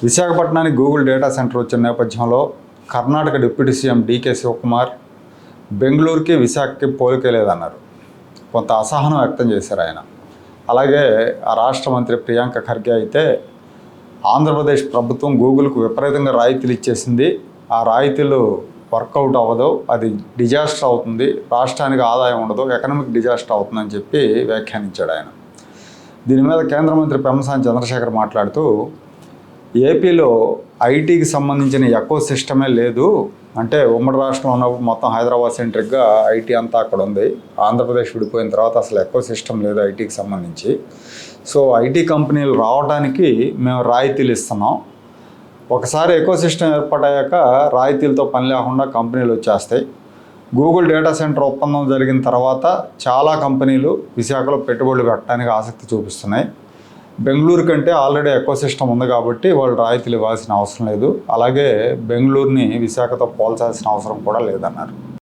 విశాఖపట్నానికి Google data centre వచ్చిన నేపథ్యంలో Karnataka deputy CM DK Shivakumar బెంగళూరుకి విశాఖకి పోలికే లేదన్నారు. కొంత అసహనం వ్యక్తం చేశారు ఆయన. అలాగే ఆ రాష్ట్ర మంత్రి ప్రియాంక ఖర్గే అయితే ఆంధ్రప్రదేశ్ ప్రభుత్వం గూగుల్కు విపరీతంగా రాయితీలు ఇచ్చేసింది, ఆ రాయితీలు వర్కౌట్ అవ్వదు, అది డిజాస్టర్ అవుతుంది, రాష్ట్రానికి ఆదాయం ఉండదు, ఎకనామిక్ డిజాస్టర్ అవుతుందని చెప్పి వ్యాఖ్యానించాడు ఆయన. దీని మీద కేంద్ర మంత్రి పెమ్మసాని చంద్రశేఖర్ మాట్లాడుతూ ఏపీలో ఐటీకి సంబంధించిన ఎకో సిస్టమే లేదు, అంటే ఉమ్మడి రాష్ట్రం ఉన్నప్పుడు మొత్తం హైదరాబాద్ సెంట్రిక్గా ఐటీ అంతా అక్కడ ఉంది, ఆంధ్రప్రదేశ్ విడిపోయిన తర్వాత అసలు ఎకో సిస్టమ్ లేదు ఐటీకి సంబంధించి. సో ఐటీ కంపెనీలు రావడానికి మేము రాయితీలు ఇస్తున్నాం, ఒకసారి ఎకో సిస్టమ్ ఏర్పడయ్యాక రాయితీలతో పని లేకుండా కంపెనీలు వచ్చేస్తాయి. గూగుల్ డేటా సెంటర్ ఒప్పందం జరిగిన తర్వాత చాలా కంపెనీలు విశాఖలో పెట్టుబడులు పెట్టడానికి ఆసక్తి చూపిస్తున్నాయి. బెంగళూరు కంటే ఆల్రెడీ ఎకో సిస్టమ్ ఉంది కాబట్టి వాళ్ళు రాయితీలు ఇవ్వాల్సిన అవసరం లేదు, అలాగే బెంగళూరుని విశాఖతో పోల్చాల్సిన అవసరం కూడా లేదన్నారు.